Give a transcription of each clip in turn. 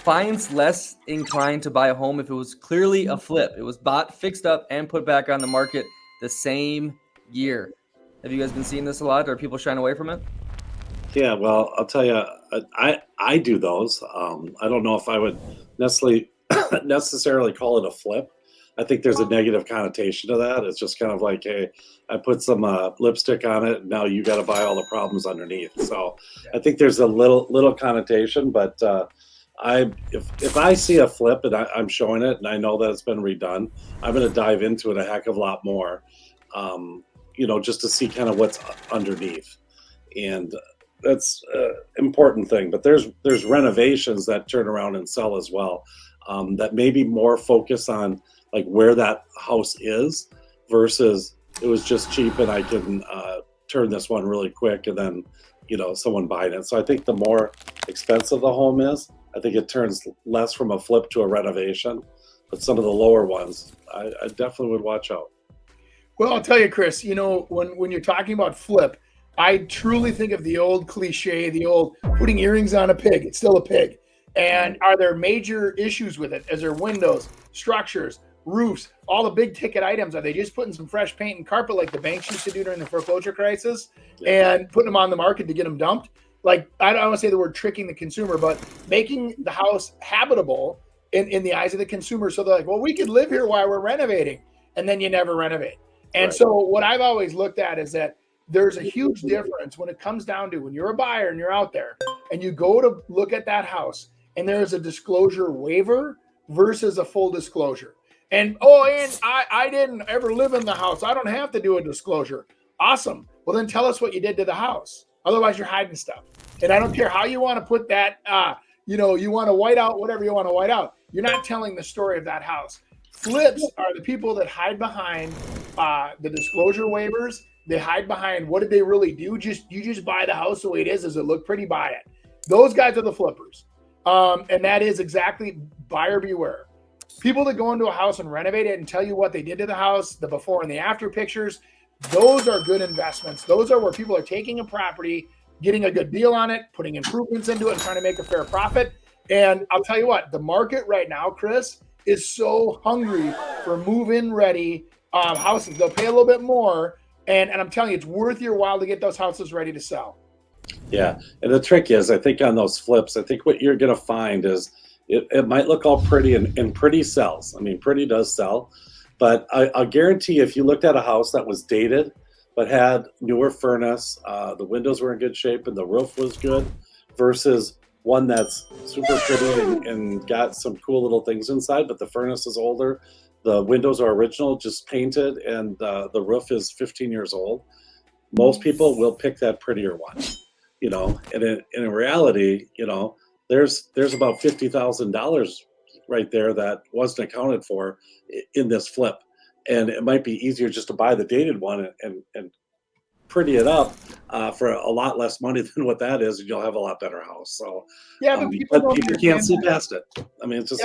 clients less inclined to buy a home if it was clearly a flip. It was bought, fixed up, and put back on the market the same year. Have you guys been seeing this a lot? Are people shying away from it? Yeah, well, I'll tell you, I do those. I don't know if I would necessarily call it a flip. I think there's a negative connotation to that. It's just kind of like, hey, I put some lipstick on it, and now you got to buy all the problems underneath. So I think there's a little connotation, but if I see a flip and I'm showing it and I know that it's been redone, I'm going to dive into it a heck of a lot more, just to see kind of what's underneath, and that's an important thing. But there's renovations that turn around and sell as well, that maybe more focus on like where that house is versus it was just cheap and I can turn this one really quick and then someone buying it. So I think the more expensive the home is, I think it turns less from a flip to a renovation. But some of the lower ones, I definitely would watch out. Well, I'll tell you, Chris, when you're talking about flip, I truly think of the old cliche, the old putting earrings on a pig. It's still a pig. And are there major issues with it? Is there windows, structures, roofs, all the big ticket items? Are they just putting some fresh paint and carpet like the banks used to do during the foreclosure crisis and putting them on the market to get them dumped? Like, I don't want to say the word tricking the consumer, but making the house habitable in the eyes of the consumer. So they're like, well, we could live here while we're renovating. And then you never renovate. And so what I've always looked at is that there's a huge difference when it comes down to when you're a buyer and you're out there and you go to look at that house and there is a disclosure waiver versus a full disclosure. And I didn't ever live in the house. I don't have to do a disclosure. Awesome. Well, then tell us what you did to the house. Otherwise, you're hiding stuff. And I don't care how you want to put that, you want to white out whatever you want to white out. You're not telling the story of that house. Flips are the people that hide behind the disclosure waivers. They hide behind what did they really do? You just buy the house the way it is. Does it look pretty? Buy it. Those guys are the flippers. And that is exactly buyer beware. People that go into a house and renovate it and tell you what they did to the house, the before and the after pictures, those are good investments. Those are where people are taking a property, getting a good deal on it, putting improvements into it, and trying to make a fair profit. And I'll tell you what, the market right now, Chris, is so hungry for move-in ready houses. They'll pay a little bit more, and I'm telling you, it's worth your while to get those houses ready to sell. Yeah, and the trick is, I think on those flips, I think what you're going to find is it might look all pretty, and pretty sells. I mean, pretty does sell, but I'll guarantee if you looked at a house that was dated but had newer furnace, the windows were in good shape, and the roof was good, versus one that's super pretty and got some cool little things inside, but the furnace is older, the windows are original, just painted, and the roof is 15 years old. Most people will pick that prettier one, and in reality, there's about $50,000 right there that wasn't accounted for in this flip. And it might be easier just to buy the dated one and pretty it up for a lot less money than what that is, and you'll have a lot better house. So yeah, but people can't see past it. I mean, it's just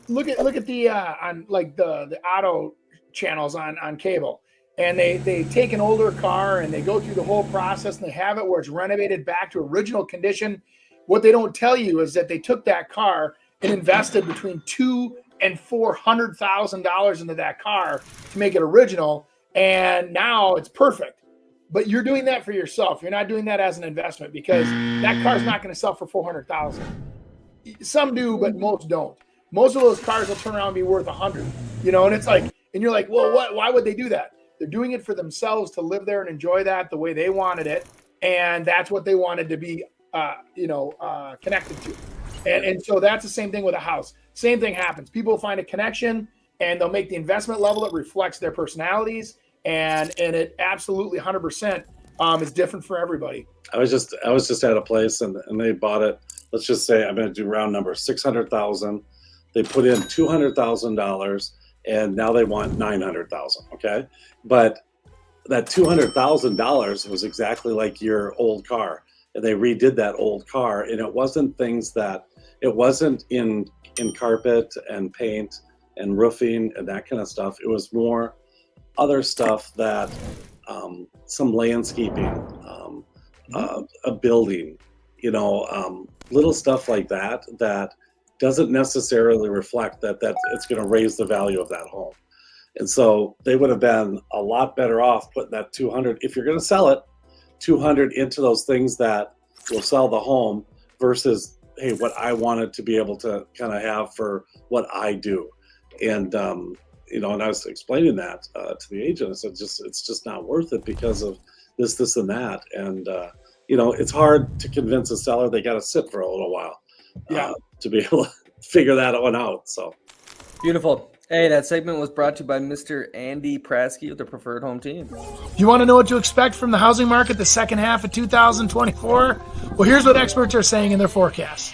look at the on like the auto channels on cable, and they take an older car and they go through the whole process and they have it where it's renovated back to original condition. What they don't tell you is that they took that car and invested between $200,000 and $400,000 into that car to make it original, and now it's perfect. But you're doing that for yourself. You're not doing that as an investment, because that car's not going to sell for $400,000. Some do, but most don't. Most of those cars will turn around and be worth $100,000. And it's like, and you're like, well, what? Why would they do that? They're doing it for themselves to live there and enjoy that the way they wanted it, and that's what they wanted to be, connected to. And so that's the same thing with a house. Same thing happens. People find a connection and they'll make the investment level that reflects their personalities, and it absolutely 100% is different for everybody. I was just at a place and they bought it. Let's just say, I'm going to do round number, $600,000. They put in $200,000 and now they want $900,000. Okay, but that $200,000 was exactly like your old car, and they redid that old car, and it wasn't in carpet and paint and roofing and that kind of stuff. It was more other stuff that some landscaping, a building, little stuff like that doesn't necessarily reflect that it's going to raise the value of that home. And so they would have been a lot better off putting that 200, if you're going to sell it, 200 into those things that will sell the home versus, hey, what I wanted to be able to kind of have for what I do. And, and I was explaining that to the agent. I said, it's just not worth it because of this, and that. And, it's hard to convince a seller. They got to sit for a little while to be able to figure that one out. So beautiful. Hey, that segment was brought to you by Mr. Andy Prasky with the Preferred Home Team. You want to know what to expect from the housing market the second half of 2024? Well, here's what experts are saying in their forecasts.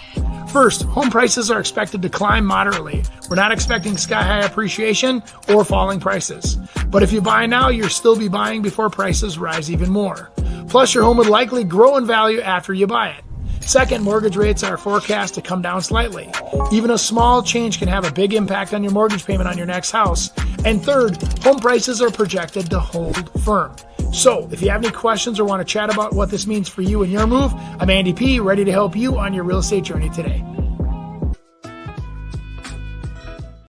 First, home prices are expected to climb moderately. We're not expecting sky-high appreciation or falling prices. But if you buy now, you'll still be buying before prices rise even more. Plus, your home would likely grow in value after you buy it. Second, mortgage rates are forecast to come down slightly. Even a small change can have a big impact on your mortgage payment on your next house. And third, home prices are projected to hold firm. So, if you have any questions or want to chat about what this means for you and your move, I'm Andy P., ready to help you on your real estate journey today.